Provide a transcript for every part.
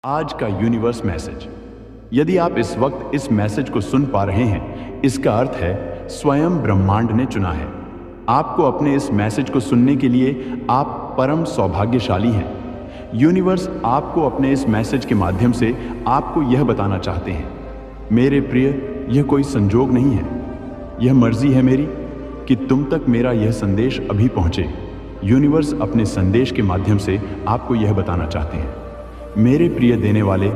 आज का universe message. यदि आप इस वक्त इस मैसेज को सुन पा रहे हैं, इसका अर्थ है स्वयं ब्रह्मांड ने चुना है आपको। अपने इस मैसेज को सुनने के लिए आप परम सौभाग्यशाली हैं। यूनिवर्स आपको अपने इस मैसेज के माध्यम से आपको यह बताना चाहते हैं, मेरे प्रिय, यह कोई संजोग नहीं है, यह मर्जी है मेरी कि तुम तक मेरा यह संदेश अभी पहुंचे। यूनिवर्स अपने संदेश के माध्यम से आपको यह बताना चाहते हैं, मेरे प्रिय देने वाले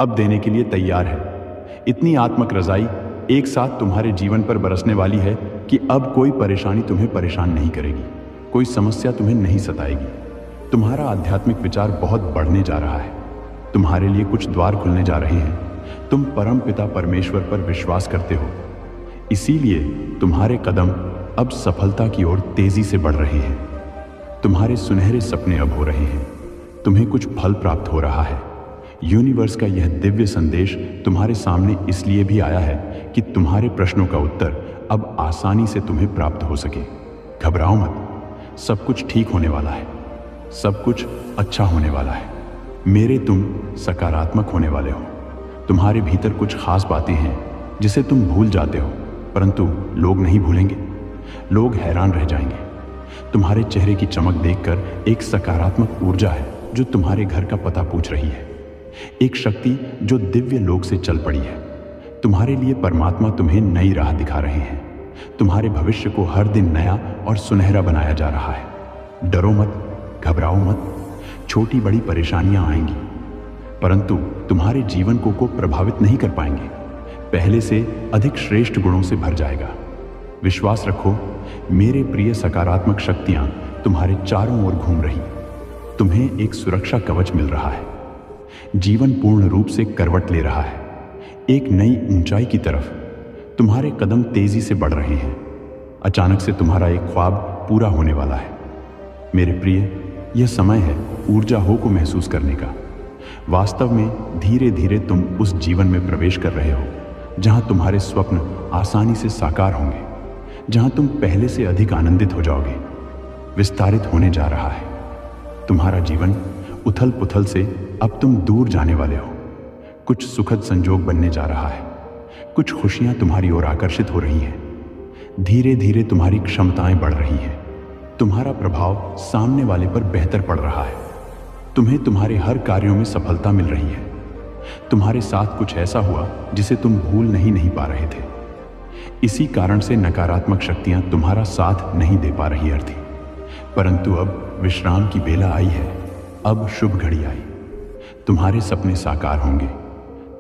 अब देने के लिए तैयार है। इतनी आत्मक रजाई एक साथ तुम्हारे जीवन पर बरसने वाली है कि अब कोई परेशानी तुम्हें परेशान नहीं करेगी, कोई समस्या तुम्हें नहीं सताएगी। तुम्हारा आध्यात्मिक विचार बहुत बढ़ने जा रहा है, तुम्हारे लिए कुछ द्वार खुलने जा रहे हैं। तुम परम पिता परमेश्वर पर विश्वास करते हो, इसीलिए तुम्हारे कदम अब सफलता की ओर तेजी से बढ़ रहे हैं। तुम्हारे सुनहरे सपने अब हो रहे हैं, तुम्हें कुछ फल प्राप्त हो रहा है। यूनिवर्स का यह दिव्य संदेश तुम्हारे सामने इसलिए भी आया है कि तुम्हारे प्रश्नों का उत्तर अब आसानी से तुम्हें प्राप्त हो सके। घबराओ मत, सब कुछ ठीक होने वाला है, सब कुछ अच्छा होने वाला है। मेरे तुम सकारात्मक होने वाले हो। तुम्हारे भीतर कुछ खास बातें हैं जिसे तुम भूल जाते हो, परंतु लोग नहीं भूलेंगे, लोग हैरान रह जाएंगे। तुम्हारे चेहरे की चमक देखकर एक सकारात्मक ऊर्जा है जो तुम्हारे घर का पता पूछ रही है, एक शक्ति जो दिव्य लोक से चल पड़ी है। तुम्हारे लिए परमात्मा तुम्हें नई राह दिखा रहे हैं। तुम्हारे भविष्य को हर दिन नया और सुनहरा बनाया जा रहा है। डरो मत, घबराओ मत, छोटी बड़ी परेशानियां आएंगी, परंतु तुम्हारे जीवन को प्रभावित नहीं कर पाएंगे। पहले से अधिक श्रेष्ठ गुणों से भर जाएगा। विश्वास रखो, मेरे प्रिय सकारात्मक शक्तियां तुम्हारे चारों ओर घूम रही। तुम्हें एक सुरक्षा कवच मिल रहा है। जीवन पूर्ण रूप से करवट ले रहा है, एक नई ऊंचाई की तरफ। तुम्हारे कदम तेजी से बढ़ रहे हैं। अचानक से तुम्हारा एक ख्वाब पूरा होने वाला है। मेरे प्रिय, यह समय है ऊर्जा हो को महसूस करने का। वास्तव में धीरे धीरे तुम उस जीवन में प्रवेश कर रहे हो जहां तुम्हारे स्वप्न आसानी से साकार होंगे, जहां तुम पहले से अधिक आनंदित हो जाओगे। विस्तारित होने जा रहा है तुम्हारा जीवन। उथल पुथल से अब तुम दूर जाने वाले हो। कुछ सुखद संजोग बनने जा रहा है, कुछ खुशियां तुम्हारी ओर आकर्षित हो रही हैं। धीरे धीरे तुम्हारी क्षमताएं बढ़ रही हैं। तुम्हारा प्रभाव सामने वाले पर बेहतर पड़ रहा है। तुम्हें तुम्हारे हर कार्यों में सफलता मिल रही है। तुम्हारे साथ कुछ ऐसा हुआ जिसे तुम भूल नहीं पा रहे थे। इसी कारण से नकारात्मक शक्तियां तुम्हारा साथ नहीं दे पा रही थी, परंतु अब विश्राम की बेला आई है। अब शुभ घड़ी आई। तुम्हारे सपने साकार होंगे।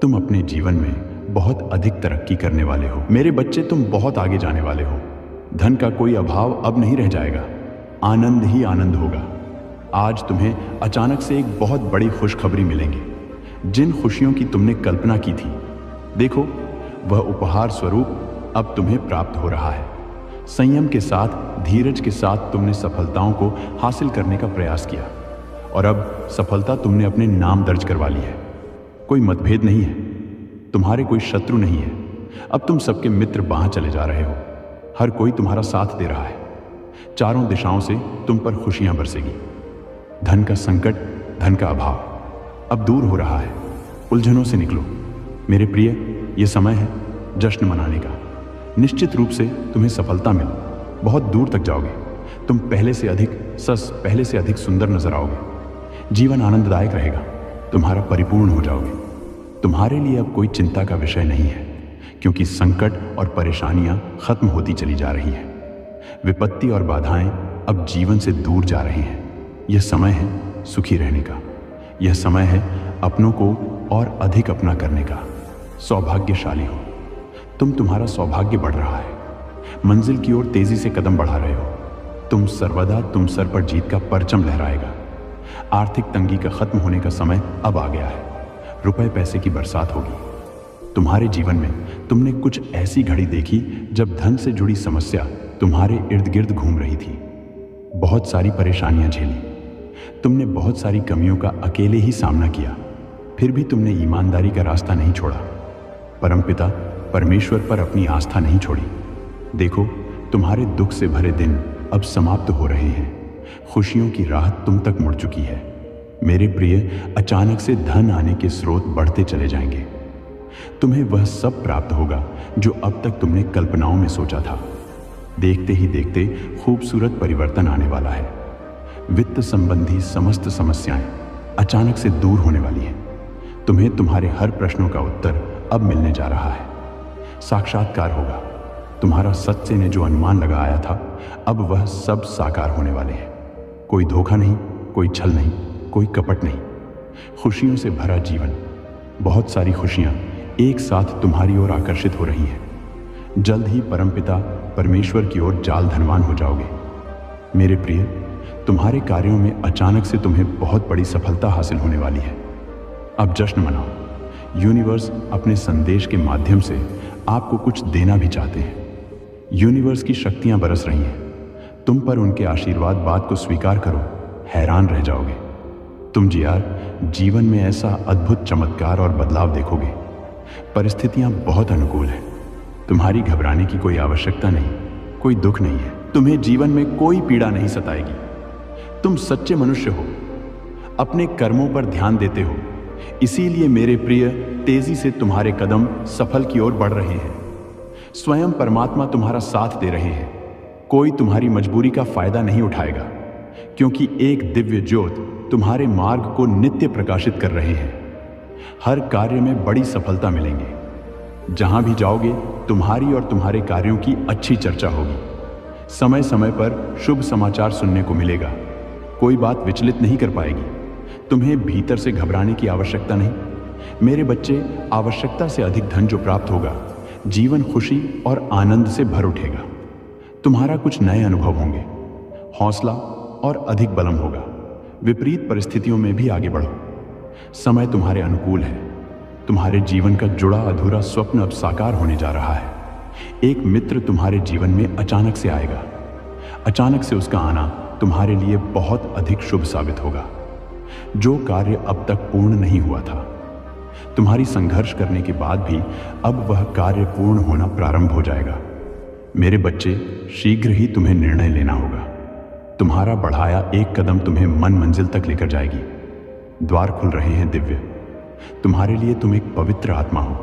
तुम अपने जीवन में बहुत अधिक तरक्की करने वाले हो। मेरे बच्चे, तुम बहुत आगे जाने वाले हो। धन का कोई अभाव अब नहीं रह जाएगा, आनंद ही आनंद होगा। आज तुम्हें अचानक से एक बहुत बड़ी खुशखबरी मिलेगी। जिन खुशियों की तुमने कल्पना की थी, देखो, वह उपहार स्वरूप अब तुम्हें प्राप्त हो रहा है। संयम के साथ, धीरज के साथ तुमने सफलताओं को हासिल करने का प्रयास किया और अब सफलता तुमने अपने नाम दर्ज करवा ली है। कोई मतभेद नहीं है, तुम्हारे कोई शत्रु नहीं है। अब तुम सबके मित्र बन चले जा रहे हो। हर कोई तुम्हारा साथ दे रहा है। चारों दिशाओं से तुम पर खुशियां बरसेगी। धन का संकट, धन का अभाव अब दूर हो रहा है। उलझनों से निकलो। मेरे प्रिय, यह समय है जश्न मनाने का। निश्चित रूप से तुम्हें सफलता मिल, बहुत दूर तक जाओगे। तुम पहले से अधिक सुंदर नजर आओगे। जीवन आनंददायक रहेगा। तुम्हारा परिपूर्ण हो जाओगे। तुम्हारे लिए अब कोई चिंता का विषय नहीं है, क्योंकि संकट और परेशानियां खत्म होती चली जा रही हैं। विपत्ति और बाधाएं अब जीवन से दूर जा रही हैं। यह समय है सुखी रहने का। यह समय है अपनों को और अधिक अपना करने का। सौभाग्यशाली हो तुम। तुम्हारा सौभाग्य बढ़ रहा है। मंजिल की ओर तेजी से कदम बढ़ा रहे हो। तुम सर्वदा तुम सर पर जीत का परचम लहराएगा। आर्थिक तंगी का खत्म होने का समय अब आ गया है। रुपए पैसे की बरसात होगी। तुम्हारे जीवन में तुमने कुछ ऐसी घड़ी देखी जब धन से जुड़ी समस्या तुम्हारे इर्द गिर्द घूम रही थी। बहुत सारी परेशानियां झेली। तुमने बहुत सारी कमियों का अकेले ही सामना किया, फिर भी तुमने ईमानदारी का रास्ता नहीं छोड़ा। परमपिता परमेश्वर पर अपनी आस्था नहीं छोड़ी। देखो, तुम्हारे दुख से भरे दिन अब समाप्त हो रहे हैं। खुशियों की राह तुम तक मुड़ चुकी है। मेरे प्रिय, अचानक से धन आने के स्रोत बढ़ते चले जाएंगे। तुम्हें वह सब प्राप्त होगा जो अब तक तुमने कल्पनाओं में सोचा था। देखते ही देखते खूबसूरत परिवर्तन आने वाला है। वित्त संबंधी समस्त समस्याएं अचानक से दूर होने वाली हैं। तुम्हें तुम्हारे हर प्रश्नों का उत्तर अब मिलने जा रहा है। साक्षात्कार होगा। तुम्हारा सत्य ने जो अनुमान लगाया था, अब वह सब साकार होने वाले हैं। कोई धोखा नहीं, कोई छल नहीं, कोई कपट नहीं। खुशियों से भरा जीवन, बहुत सारी खुशियां एक साथ तुम्हारी ओर आकर्षित हो रही हैं। जल्द ही परमपिता परमेश्वर की ओर जाल धनवान हो जाओगे। मेरे प्रिय, तुम्हारे कार्यों में अचानक से तुम्हें बहुत बड़ी सफलता हासिल होने वाली है। अब जश्न मनाओ। यूनिवर्स अपने संदेश के माध्यम से आपको कुछ देना भी चाहते हैं। यूनिवर्स की शक्तियां बरस रही हैं। तुम पर उनके आशीर्वाद बात को स्वीकार करो, हैरान रह जाओगे। तुम जीवन में ऐसा अद्भुत चमत्कार और बदलाव देखोगे। परिस्थितियां बहुत अनुकूल हैं। तुम्हारी घबराने की कोई आवश्यकता नहीं, कोई दुख नहीं है। तुम्हें जीवन में कोई पीड़ा नहीं सताएगी। तुम सच्चे मनुष्य हो, अपने कर्मों पर ध्यान देते हो। इसीलिए मेरे प्रिय, तेजी से तुम्हारे कदम सफल की ओर बढ़ रहे हैं। स्वयं परमात्मा तुम्हारा साथ दे रहे हैं। कोई तुम्हारी मजबूरी का फायदा नहीं उठाएगा, क्योंकि एक दिव्य ज्योत तुम्हारे मार्ग को नित्य प्रकाशित कर रहे हैं। हर कार्य में बड़ी सफलता मिलेंगे। जहां भी जाओगे, तुम्हारी और तुम्हारे कार्यों की अच्छी चर्चा होगी। समय समय पर शुभ समाचार सुनने को मिलेगा। कोई बात विचलित नहीं कर पाएगी। तुम्हें भीतर से घबराने की आवश्यकता नहीं। मेरे बच्चे, आवश्यकता से अधिक धन जो प्राप्त होगा, जीवन खुशी और आनंद से भर उठेगा। तुम्हारा कुछ नए अनुभव होंगे। हौसला और अधिक बलम होगा। विपरीत परिस्थितियों में भी आगे बढ़ो। समय तुम्हारे अनुकूल है। तुम्हारे जीवन का जुड़ा अधूरा स्वप्न अब साकार होने जा रहा है। एक मित्र तुम्हारे जीवन में अचानक से आएगा। अचानक से उसका आना तुम्हारे लिए बहुत अधिक शुभ साबित होगा। जो कार्य अब तक पूर्ण नहीं हुआ था, तुम्हारी संघर्ष करने के बाद भी अब वह कार्य पूर्ण होना प्रारंभ हो जाएगा। मेरे बच्चे, शीघ्र ही तुम्हें निर्णय लेना होगा। तुम्हारा बढ़ाया एक कदम तुम्हें मन मंजिल तक लेकर जाएगी। द्वार खुल रहे हैं दिव्य। तुम्हारे लिए तुम एक पवित्र आत्मा हो।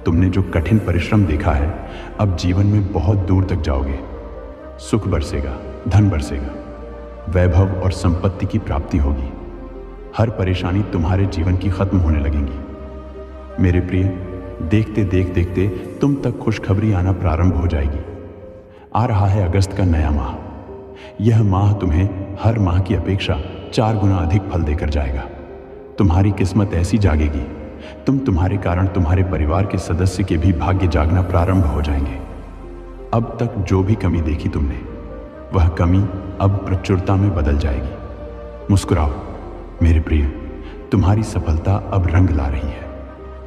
तुमने जो कठिन परिश्रम देखा है, अब जीवन में बहुत दूर तक जाओगे। सुख बरसेगा, धन बरसेगा, वैभव और संपत्ति की प्राप्ति होगी। हर परेशानी तुम्हारे जीवन की खत्म होने लगेंगी। मेरे प्रिय, देखते देखते तुम तक खुशखबरी आना प्रारंभ हो जाएगी। आ रहा है अगस्त का नया माह। यह माह तुम्हें हर माह की अपेक्षा 4 गुना अधिक फल देकर जाएगा। तुम्हारी किस्मत ऐसी जागेगी, तुम्हारे कारण तुम्हारे परिवार के सदस्य के भी भाग्य जागना प्रारंभ हो जाएंगे। अब तक जो भी कमी देखी तुमने, वह कमी अब प्रचुरता में बदल जाएगी। मुस्कुराओ मेरे प्रिय, तुम्हारी सफलता अब रंग ला रही है।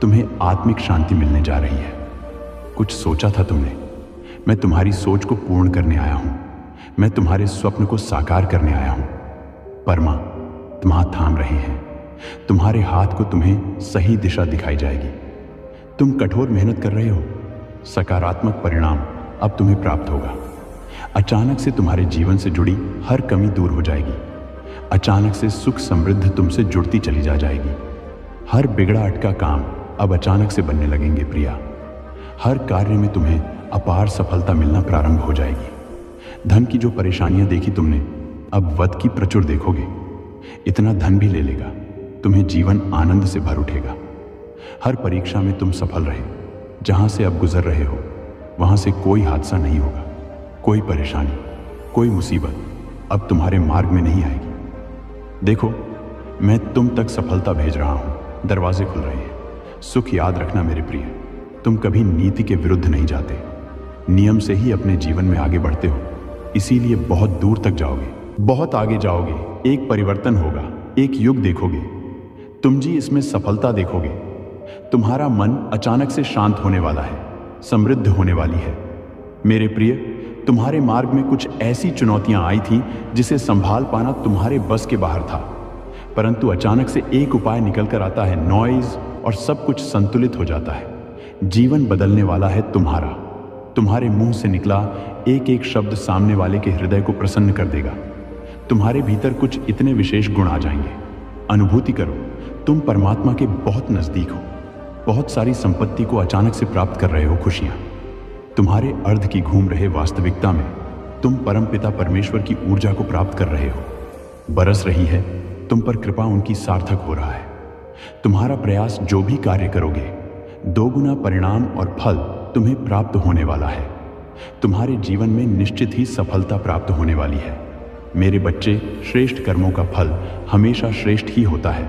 तुम्हें आत्मिक शांति मिलने जा रही है। कुछ सोचा था तुमने, मैं तुम्हारी सोच को पूर्ण करने आया हूं। मैं तुम्हारे स्वप्न को साकार करने आया हूं। परमा तुम्हां थाम रहे हैं। तुम्हारे हाथ को तुम्हें सही दिशा दिखाई जाएगी। तुम कठोर मेहनत कर रहे हो, सकारात्मक परिणाम अब तुम्हें प्राप्त होगा। अचानक से तुम्हारे जीवन से जुड़ी हर कमी दूर हो जाएगी। अचानक से सुख समृद्ध तुमसे जुड़ती चली जाएगी। हर बिगड़ा अटका काम अब अचानक से बनने लगेंगे प्रिया। हर कार्य में तुम्हें अपार सफलता मिलना प्रारंभ हो जाएगी। धन की जो परेशानियां देखी तुमने, अब वध की प्रचुर देखोगे। इतना धन भी ले लेगा, तुम्हें जीवन आनंद से भर उठेगा। हर परीक्षा में तुम सफल रहे। जहां से अब गुजर रहे हो, वहां से कोई हादसा नहीं होगा। कोई परेशानी, कोई मुसीबत अब तुम्हारे मार्ग में नहीं आएगी। देखो, मैं तुम तक सफलता भेज रहा हूं। दरवाजे खुल रहे हैं। सुख याद रखना मेरे प्रिय, तुम कभी नीति के विरुद्ध नहीं जाते। नियम से ही अपने जीवन में आगे बढ़ते हो। इसीलिए बहुत दूर तक जाओगे, बहुत आगे जाओगे। एक परिवर्तन होगा, एक युग देखोगे। तुम इसमें सफलता देखोगे। तुम्हारा मन अचानक से शांत होने वाला है, समृद्ध होने वाली है। मेरे प्रिय, तुम्हारे मार्ग में कुछ ऐसी चुनौतियां आई थीं जिसे संभाल पाना तुम्हारे बस के बाहर था, परंतु अचानक से एक उपाय निकल कर आता है, नॉइज, और सब कुछ संतुलित हो जाता है। जीवन बदलने वाला है तुम्हारा। तुम्हारे मुंह से निकला एक एक शब्द सामने वाले के हृदय को प्रसन्न कर देगा। तुम्हारे भीतर कुछ इतने विशेष गुण आ जाएंगे, अनुभूति करो, तुम परमात्मा के बहुत नजदीक हो। बहुत सारी संपत्ति को अचानक से प्राप्त कर रहे हो, खुशियां तुम्हारे अर्ध की घूम रहे वास्तविकता में तुम परमपिता परमेश्वर की ऊर्जा को प्राप्त कर रहे हो। बरस रही है तुम पर कृपा, उनकी सार्थक हो रहा है। तुम्हारा प्रयास जो भी कार्य करोगे, दोगुना परिणाम और फल तुम्हें प्राप्त होने वाला है। तुम्हारे जीवन में निश्चित ही सफलता प्राप्त होने वाली है। मेरे बच्चे, श्रेष्ठ कर्मों का फल हमेशा श्रेष्ठ ही होता है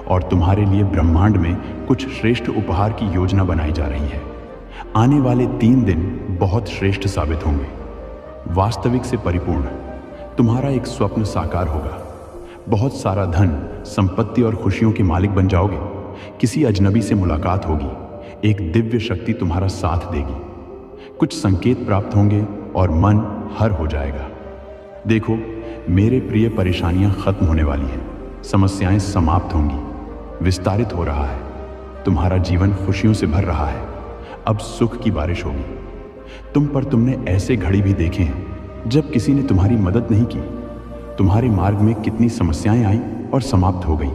और तुम्हारे लिए ब्रह्मांड में कुछ श्रेष्ठ उपहार की योजना बनाई जा रही है। आने वाले 3 दिन बहुत श्रेष्ठ साबित होंगे, वास्तविक से परिपूर्ण। तुम्हारा एक स्वप्न साकार होगा। बहुत सारा धन, संपत्ति और खुशियों के मालिक बन जाओगे। किसी अजनबी से मुलाकात होगी, एक दिव्य शक्ति तुम्हारा साथ देगी। कुछ संकेत प्राप्त होंगे और मन हर हो जाएगा। देखो मेरे प्रिय, परेशानियां खत्म होने वाली हैं, समस्याएं समाप्त होंगी, विस्तारित हो रहा है। तुम्हारा जीवन खुशियों से भर रहा है। अब सुख की बारिश होगी तुम पर। तुमने ऐसे घड़ी भी देखे हैं जब किसी ने तुम्हारी मदद नहीं की। तुम्हारे मार्ग में कितनी समस्याएं आई और समाप्त हो गई,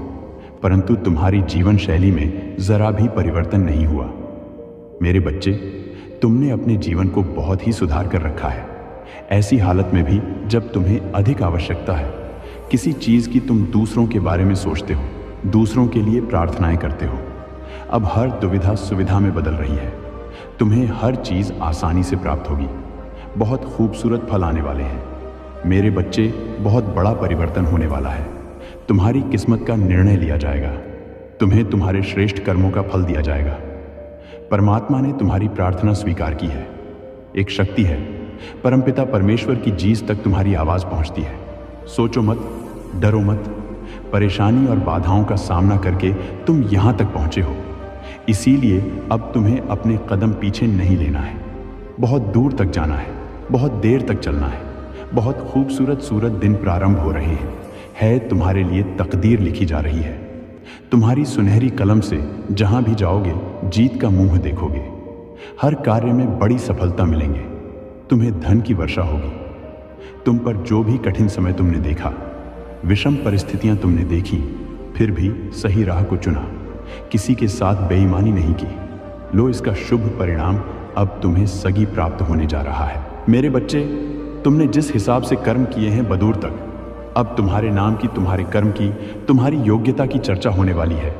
परंतु तुम्हारी जीवन शैली में जरा भी परिवर्तन नहीं हुआ। मेरे बच्चे, तुमने अपने जीवन को बहुत ही सुधार कर रखा है। ऐसी हालत में भी जब तुम्हें अधिक आवश्यकता है किसी चीज की, तुम दूसरों के बारे में सोचते हो, दूसरों के लिए प्रार्थनाएं करते हो। अब हर दुविधा सुविधा में बदल रही है। तुम्हें हर चीज आसानी से प्राप्त होगी। बहुत खूबसूरत फल आने वाले हैं। मेरे बच्चे, बहुत बड़ा परिवर्तन होने वाला है। तुम्हारी किस्मत का निर्णय लिया जाएगा। तुम्हें तुम्हारे श्रेष्ठ कर्मों का फल दिया जाएगा। परमात्मा ने तुम्हारी प्रार्थना स्वीकार की है। एक शक्ति है, परमपिता परमेश्वर की जीभ तक तुम्हारी आवाज पहुंचती है। सोचो मत, डरो मत। परेशानी और बाधाओं का सामना करके तुम यहां तक पहुंचे हो, इसीलिए अब तुम्हें अपने कदम पीछे नहीं लेना है। बहुत दूर तक जाना है, बहुत देर तक चलना है। बहुत खूबसूरत सूरत दिन प्रारंभ हो रहे हैं। तुम्हारे लिए तकदीर लिखी जा रही है। तुम्हारी सुनहरी कलम से जहां भी जाओगे जीत का मुंह देखोगे। हर कार्य में बड़ी सफलता मिलेंगे। तुम्हें धन की वर्षा होगी। तुम पर जो भी कठिन समय तुमने देखा, विषम परिस्थितियां तुमने देखी, फिर भी सही राह को चुना, किसी के साथ बेईमानी नहीं की। लो, इसका शुभ परिणाम अब तुम्हें सगी प्राप्त होने जा रहा है। मेरे बच्चे, तुमने जिस हिसाब से कर्म किए हैं बदूर तक, अब तुम्हारे नाम की, तुम्हारे कर्म की, तुम्हारी योग्यता की चर्चा होने वाली है।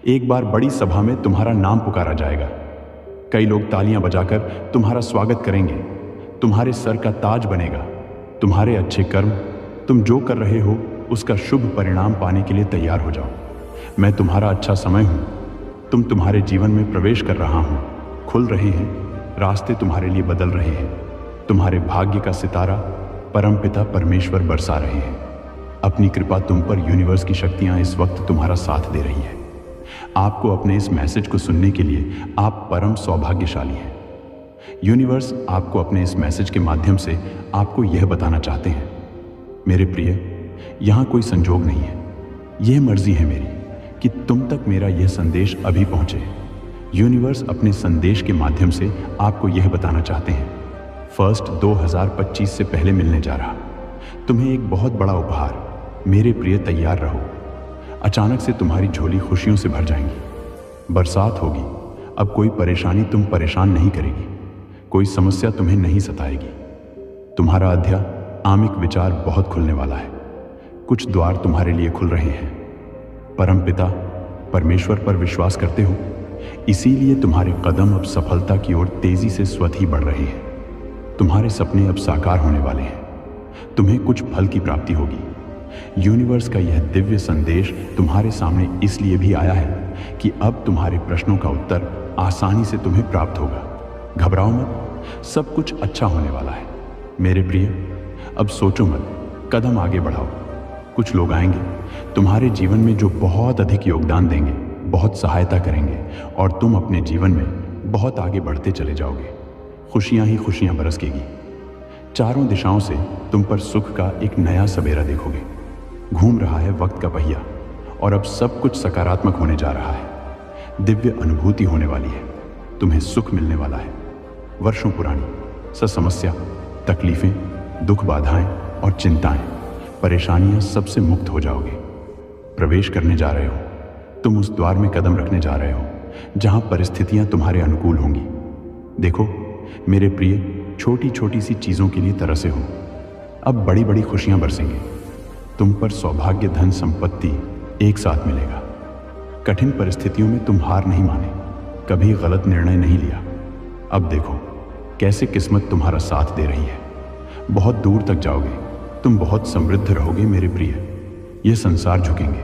एक बार बड़ी सभा में तुम्हारा नाम पुकारा जाएगा। कई लोग तालियां बजाकर तुम्हारा स्वागत करेंगे। तुम्हारे सर का ताज बनेगा। तुम्हारे अच्छे कर्म, तुम जो कर रहे हो उसका शुभ परिणाम पाने के लिए तैयार हो जाओ। मैं तुम्हारा अच्छा समय हूं। तुम तुम्हारे जीवन में प्रवेश कर रहा हूं। खुल रहे हैं रास्ते, तुम्हारे लिए बदल रहे हैं। तुम्हारे भाग्य का सितारा परमपिता परमेश्वर बरसा रहे हैं। अपनी कृपा तुम पर यूनिवर्स की शक्तियां इस वक्त तुम्हारा साथ दे रही है। आपको अपने इस मैसेज को सुनने के लिए आप परम सौभाग्यशाली हैं। यूनिवर्स आपको अपने इस मैसेज के माध्यम से आपको यह बताना चाहते हैं, मेरे प्रिय, यहाँ कोई संजोग नहीं है। यह मर्जी है मेरी कि तुम तक मेरा यह संदेश अभी पहुंचे। यूनिवर्स अपने संदेश के माध्यम से आपको यह बताना चाहते हैं, 1 2025 से पहले मिलने जा रहा तुम्हें एक बहुत बड़ा उपहार। मेरे प्रिय, तैयार रहो। अचानक से तुम्हारी झोली खुशियों से भर जाएंगी। बरसात होगी। अब कोई परेशानी तुम परेशान नहीं करेगी। कोई समस्या तुम्हें नहीं सताएगी। तुम्हारा आध्यात्मिक विचार बहुत खुलने वाला है। कुछ द्वार तुम्हारे लिए खुल रहे हैं। परमपिता परमेश्वर पर विश्वास करते हो, इसीलिए तुम्हारे कदम अब सफलता की ओर तेजी से स्वतः ही बढ़ रहे हैं। तुम्हारे सपने अब साकार होने वाले हैं। तुम्हें कुछ फल की प्राप्ति होगी। यूनिवर्स का यह दिव्य संदेश तुम्हारे सामने इसलिए भी आया है कि अब तुम्हारे प्रश्नों का उत्तर आसानी से तुम्हें प्राप्त होगा। घबराओ मत, सब कुछ अच्छा होने वाला है। मेरे प्रिय, अब सोचो मत, कदम आगे बढ़ाओ। कुछ लोग आएंगे तुम्हारे जीवन में जो बहुत अधिक योगदान देंगे, बहुत सहायता करेंगे और तुम अपने जीवन में बहुत आगे बढ़ते चले जाओगे। खुशियां ही खुशियां बरसकेगी। चारों दिशाओं से तुम पर सुख का एक नया सवेरा देखोगे। घूम रहा है वक्त का पहिया और अब सब कुछ सकारात्मक होने जा रहा है। दिव्य अनुभूति होने वाली है। तुम्हें सुख मिलने वाला है। वर्षों पुरानी समस्या, तकलीफें, दुख, बाधाएं और चिंताएं, परेशानियां सबसे मुक्त हो जाओगे। प्रवेश करने जा रहे हो। तुम उस द्वार में कदम रखने जा रहे हो जहां परिस्थितियां तुम्हारे अनुकूल होंगी। देखो मेरे प्रिय, छोटी छोटी सी चीजों के लिए तरसे हो। अब बड़ी बड़ी खुशियां बरसेंगी। तुम पर सौभाग्य, धन, संपत्ति एक साथ मिलेगा। कठिन परिस्थितियों में तुम हार नहीं माने, कभी गलत निर्णय नहीं लिया। अब देखो कैसे किस्मत तुम्हारा साथ दे रही है। बहुत दूर तक जाओगे, तुम बहुत समृद्ध रहोगे मेरे प्रिय। ये संसार झुकेंगे,